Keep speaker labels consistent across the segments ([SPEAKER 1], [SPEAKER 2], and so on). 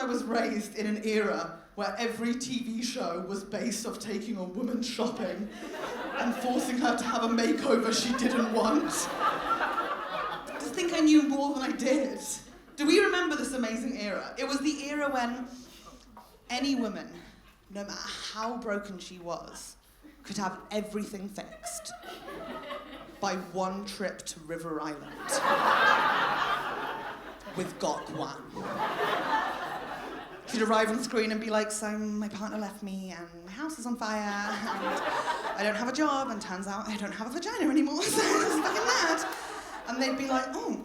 [SPEAKER 1] was raised in an era where every TV show was based off taking a woman shopping and forcing her to have a makeover she didn't want. I just think I knew more than I did. Do we remember this amazing era? It was the era when any woman, no matter how broken she was, could have everything fixed by one trip to River Island with Gok Wan. She'd arrive on screen and be like, so my partner left me and my house is on fire and I don't have a job and turns out I don't have a vagina anymore, so it's fucking mad. And they'd be like, oh,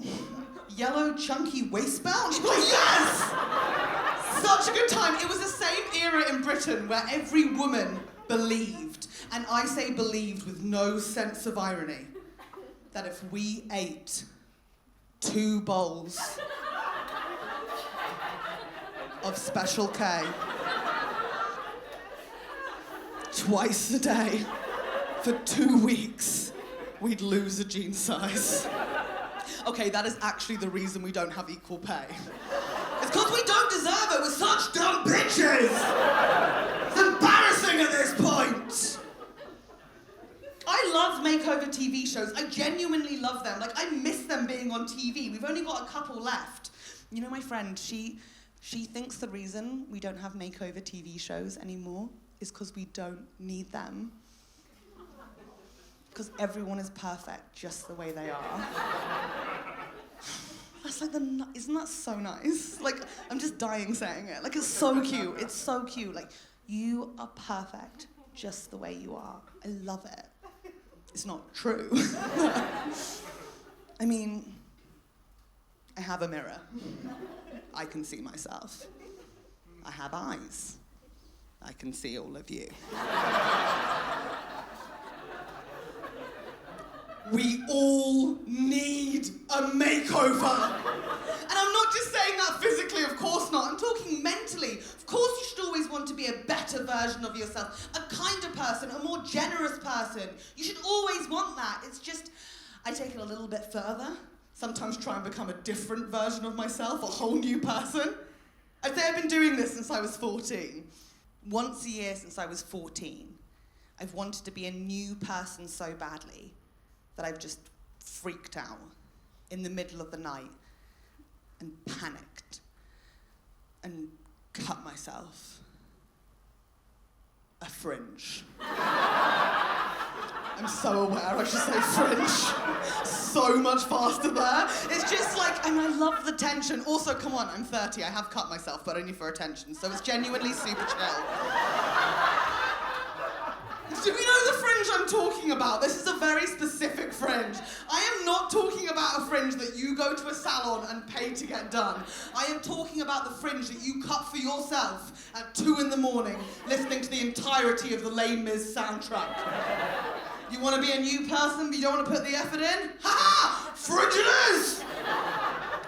[SPEAKER 1] yellow chunky waist belt? She'd be like, yes! Such a good time. It was the same era in Britain where every woman believed, and I say believed with no sense of irony, that if we ate 2 bowls of Special K twice a day for 2 weeks, we'd lose a jean size. Okay, that is actually the reason we don't have equal pay. It's because we don't deserve it. We're such dumb bitches. It's embarrassing at this point. I love makeover TV shows. I genuinely love them. Like, I miss them being on TV. We've only got a couple left. You know, my friend, she thinks the reason we don't have makeover TV shows anymore is because we don't need them. Because everyone is perfect just the way they are. That's like isn't that so nice? Like, I'm just dying saying it. Like, it's so cute. It's so cute. Like, you are perfect just the way you are. I love it. It's not true. I mean, I have a mirror. I can see myself. I have eyes. I can see all of you. We all need a makeover. And I'm not just saying that physically, of course not. I'm talking mentally. Of course you should always want to be a better version of yourself, a kinder person, a more generous person. You should always want that. It's just, I take it a little bit further. Sometimes try and become a different version of myself, a whole new person. I'd say I've been doing this since I was 14. Once a year since I was 14, I've wanted to be a new person so badly that I've just freaked out in the middle of the night and panicked and cut myself a fringe. I'm so aware I should say fringe. So much faster there. It's just like, and I love the tension. Also, come on, I'm 30, I have cut myself, but only for attention, so it's genuinely super chill. Do you know the fringe I'm talking about? This is a very specific fringe. I am not talking about a fringe that you go to a salon and pay to get done. I am talking about the fringe that you cut for yourself at 2 a.m, listening to the entirety of the Les Mis soundtrack. You want to be a new person, but you don't want to put the effort in? Ha-ha! Fringe it is!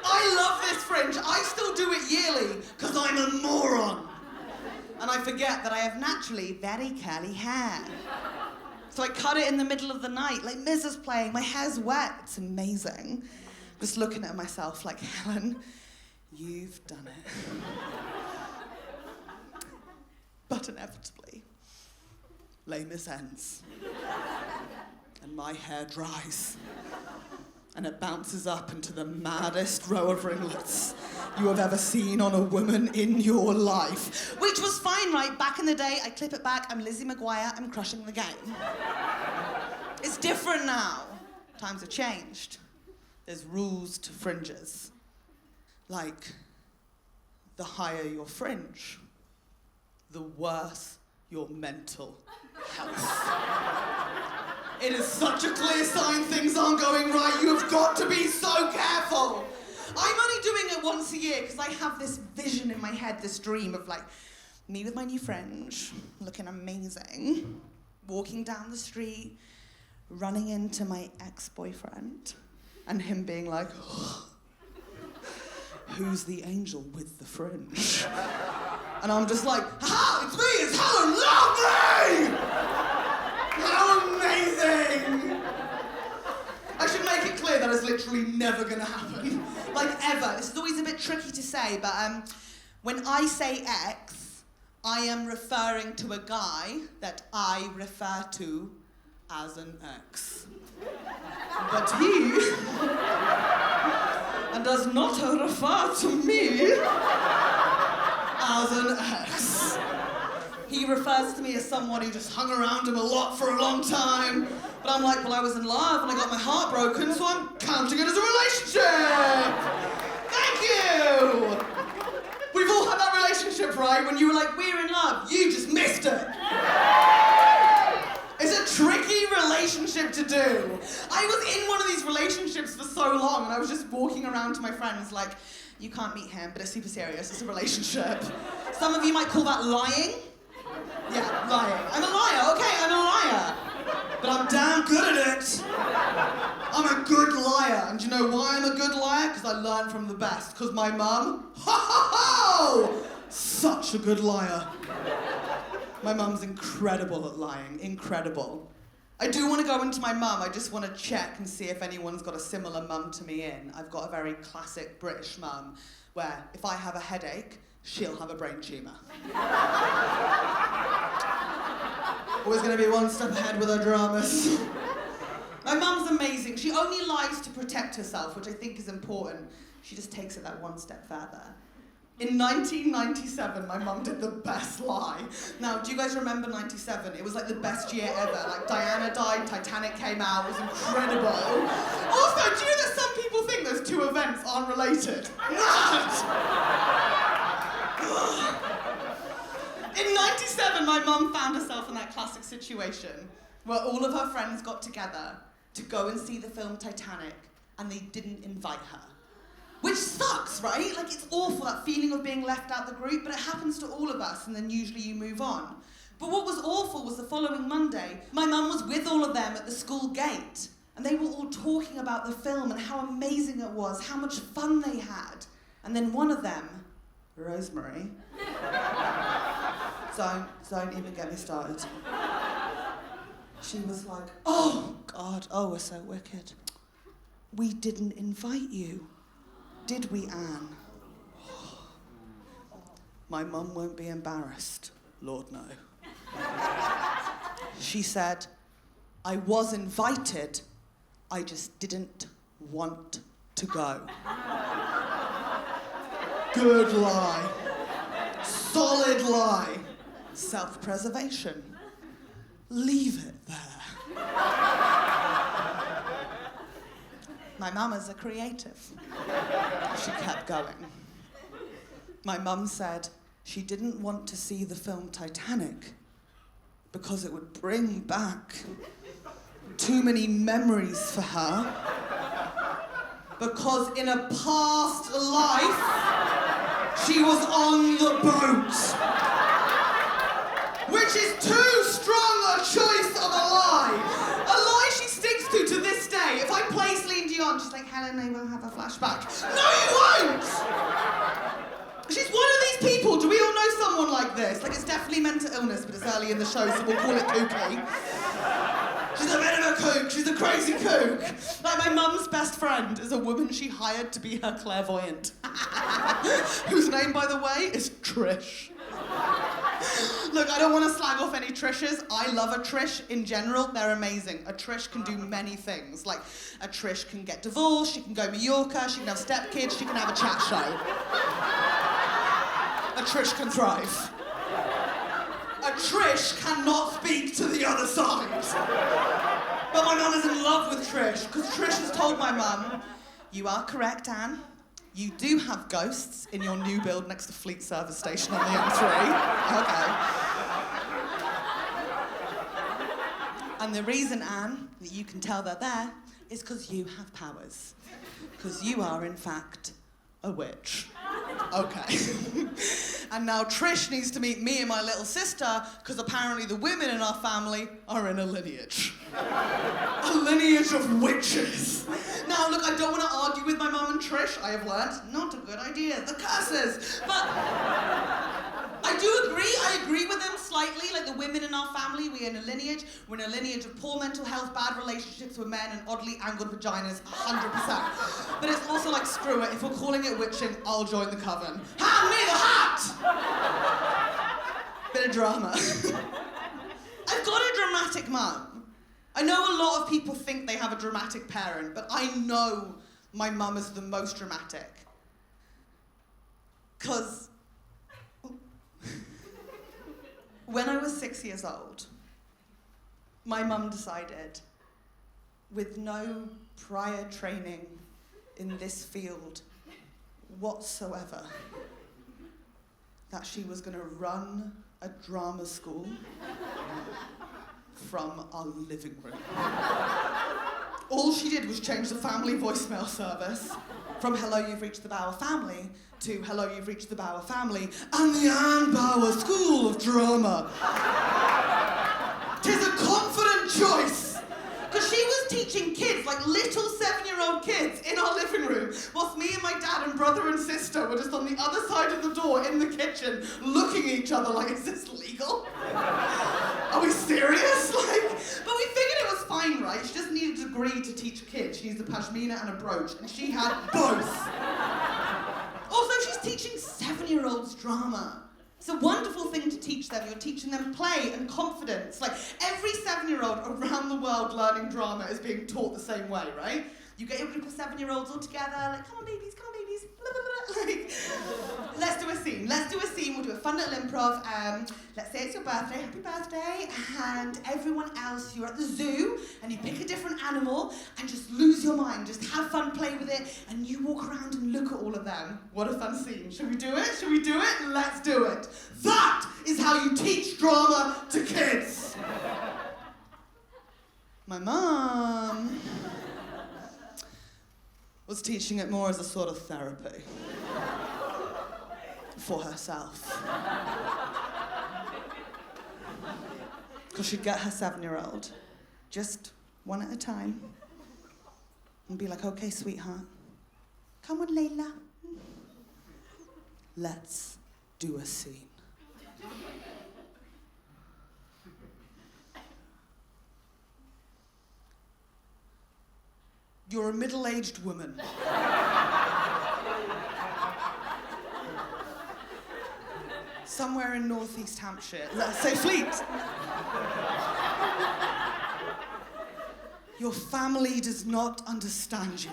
[SPEAKER 1] I love this fringe. I still do it yearly, because I'm a moron. And I forget that I have naturally very curly hair. So I cut it in the middle of the night, like Miz is playing, my hair's wet, it's amazing. Just looking at myself like, Helen, you've done it. But inevitably, Les Mis ends. And my hair dries. And it bounces up into the maddest row of ringlets you have ever seen on a woman in your life. Which was fine, right? Back in the day, I clip it back, I'm Lizzie McGuire, I'm crushing the game. It's different now. Times have changed. There's rules to fringes. Like, the higher your fringe, the worse your mental health. It is such a clear sign things aren't going right. You have got to be so careful. I'm only doing it once a year because I have this vision in my head, this dream of like me with my new fringe, looking amazing, walking down the street, running into my ex-boyfriend, and him being like, oh, who's the angel with the fringe? And I'm just like, ha! It's me! It's Helen! Love me! How amazing! I should make it clear that is literally never gonna happen. Like, ever. This is always a bit tricky to say, but When I say ex, I am referring to a guy that I refer to as an ex. But he does not refer to me as an ex. He refers to me as someone who just hung around him a lot for a long time. But I'm like, well, I was in love and I got my heart broken, so I'm counting it as a relationship. Thank you. We've all had that relationship, right? When you were like, we're in love, you just missed it. It's a tricky relationship to do. I was in one of these relationships for so long, and I was just walking around to my friends like, you can't meet him, but it's super serious, it's a relationship. Some of you might call that lying. Yeah, lying. I'm a liar, okay, I'm a liar. But I'm damn good at it. I'm a good liar. And do you know why I'm a good liar? Because I learned from the best. Because my mum, such a good liar. My mum's incredible at lying, incredible. I do want to go into my mum. I just want to check and see if anyone's got a similar mum to me in. I've got a very classic British mum where if I have a headache, she'll have a brain tumour. Always going to be one step ahead with her dramas. My mum's amazing. She only lies to protect herself, which I think is important. She just takes it that one step further. In 1997, my mum did the best lie. Now, do you guys remember 97? It was like the best year ever. Like, Diana died, Titanic came out, it was incredible. Also, do you know that some people think those two events aren't related? Not! In 97, my mum found herself in that classic situation where all of her friends got together to go and see the film Titanic, and they didn't invite her. Which sucks, right? Like, it's awful, that feeling of being left out the group, but it happens to all of us, and then usually you move on. But what was awful was the following Monday, my mum was with all of them at the school gate, and they were all talking about the film and how amazing it was, how much fun they had. And then one of them, Rosemary, don't even get me started. She was like, oh, God, oh, we're so wicked. We didn't invite you. Did we, Anne? My mum won't be embarrassed. Lord, no. She said, I was invited, I just didn't want to go. Good lie. Solid lie. Self-preservation. Leave it there. My mum is a creative. She kept going. My mum said she didn't want to see the film Titanic because it would bring back too many memories for her. Because in a past life, she was on the boat. Which is too strong a choice of a lie. A lie she sticks to this day. If I play Celine Dion, she's like, Helen, I will have a flashback. No, you won't! She's one of these people. Do we all know someone like this? Like, it's definitely mental illness, but it's early in the show, so we'll call it kooky. She's a bit of a kook. She's a crazy kook. Like, my mum's best friend is a woman she hired to be her clairvoyant. Whose name, by the way, is Trish. Look, I don't want to slag off any Trishes. I love a Trish in general. They're amazing. A Trish can do many things. Like, a Trish can get divorced, she can go Mallorca, she can have stepkids, she can have a chat show. A Trish can thrive. A Trish cannot speak to the other side. But my mum is in love with Trish, because Trish has told my mum, you are correct, Anne. You do have ghosts in your new build next to Fleet Service Station on the M3. Okay. And the reason, Anne, that you can tell they're there is because you have powers. Because you are, in fact, a witch. Okay. And now Trish needs to meet me and my little sister, because apparently the women in our family are in a lineage. A lineage of witches. Now, look, I don't want to argue with my mum and Trish. I have learnt, not a good idea. The curses. But I agree with them slightly. Like, the women in our family, we're in a lineage. We're in a lineage of poor mental health, bad relationships with men, and oddly angled vaginas, 100%. But it's also like, screw it, if we're calling it witching, I'll join the coven. Hand me the hat! Bit of drama. I've got a dramatic mum. I know a lot of people think they have a dramatic parent, but I know my mum is the most dramatic. 'Cause when I was 6 years old, my mum decided, with no prior training in this field whatsoever, that she was going to run a drama school from our living room. All she did was change the family voicemail service from "Hello, you've reached the Bauer family" to "Hello, you've reached the Bauer family and the Anne Bauer School of Drama." 'Tis a confident choice. Because she was teaching kids, like little 7-year-old kids, in our living room, whilst me and my dad and brother and sister were just on the other side of the door in the kitchen, looking at each other like, is this legal? Are we serious? But we figured it was fine, right? She just needed a degree to teach kids. She needs a pashmina and a brooch, and she had both. Also, she's teaching 7-year-olds drama. It's a wonderful thing to teach them. You're teaching them play and confidence. Like, every 7-year-old around the world learning drama is being taught the same way, right? You get your group of 7-year-olds all together, like, come on babies, blah, blah, blah. Like, let's do a scene. We'll do a fun little improv. Let's say it's your birthday, happy birthday, and everyone else, you're at the zoo, and you pick a different animal, and just lose your mind, just have fun, play with it, and you walk around and look at all of them. What a fun scene. Should we do it? Let's do it. That is how you teach drama to kids. My mum was teaching it more as a sort of therapy for herself. Because she'd get her 7-year-old, just one at a time, and be like, okay, sweetheart, come on, Layla. Let's do a scene. You're a middle-aged woman. Somewhere in northeast Hampshire, let's say Fleet. Your family does not understand you.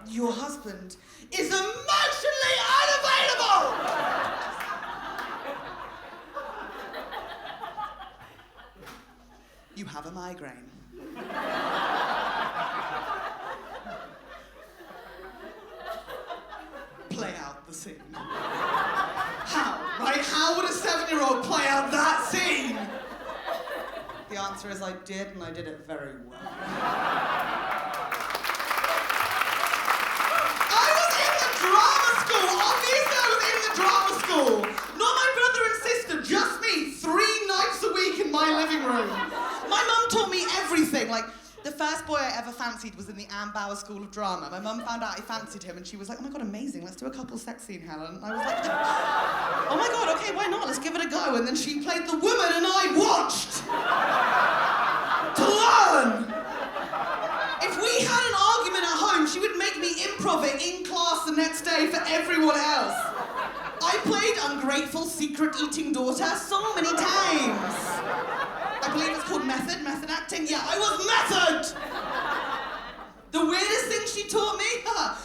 [SPEAKER 1] Your husband is emotionally unavailable! You have a migraine. Play out the scene. How, right? How would a 7-year-old play out that scene? The answer is I did, and I did it very well. I was in the drama school. Obviously, I was in the drama school. Not my brother and sister, just me, 3 nights a week in my living room. My mum taught me everything. Like, the first boy I ever fancied was in the Anne Bauer School of Drama. My mum found out I fancied him, and she was like, oh my God, amazing, let's do a couple sex scene, Helen. And I was like, oh my God, okay, why not? Let's give it a go. And then she played the woman, and I watched to learn. If we had an argument at home, she would make me improv it in class the next day for everyone else. I played ungrateful, secret-eating daughter so many times. I believe it's called method acting. Yeah, I was method! The weirdest thing she taught me?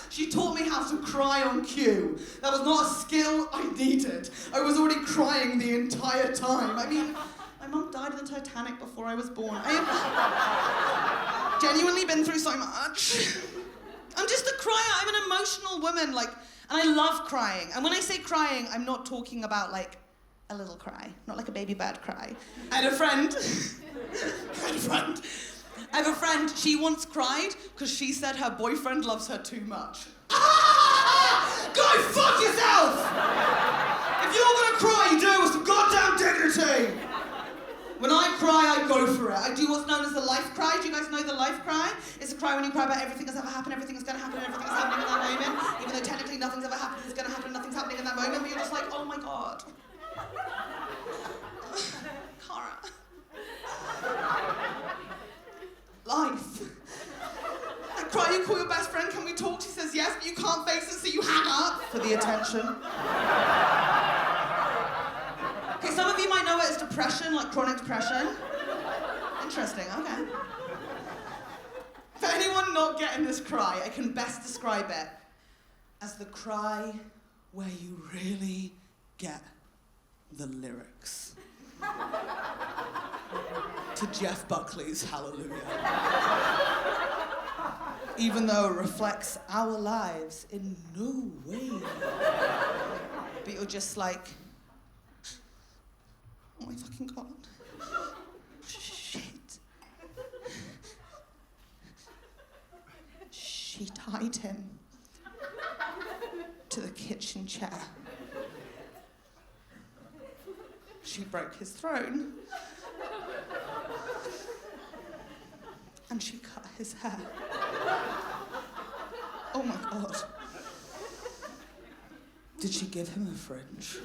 [SPEAKER 1] She taught me how to cry on cue. That was not a skill I needed. I was already crying the entire time. I mean, my mum died in the Titanic before I was born. I have genuinely been through so much. I'm just a crier. I'm an emotional woman, and I love crying. And when I say crying, I'm not talking about, a little cry, not like a baby bird cry. I had a friend, she once cried because she said her boyfriend loves her too much. Go fuck yourself! If you're gonna cry, you do it with some goddamn dignity! When I cry, I go for it. I do what's known as the life cry. Do you guys know the life cry? It's a cry when you cry about everything that's ever happened, everything that's gonna happen, and everything that's happening in that moment. Even though technically nothing's ever happened, it's gonna happen, and nothing's happening in that moment, but you're just like, oh my God. the attention. Okay, some of you might know it as depression, like chronic depression. Interesting, okay. For anyone not getting this cry, I can best describe it as the cry where you really get the lyrics. To Jeff Buckley's Hallelujah. Even though it reflects our lives in no way. But you're just like, oh my fucking God. Shit. She tied him to the kitchen chair. She broke his throne. And she cut his hair. Oh my God. Did she give him a fringe?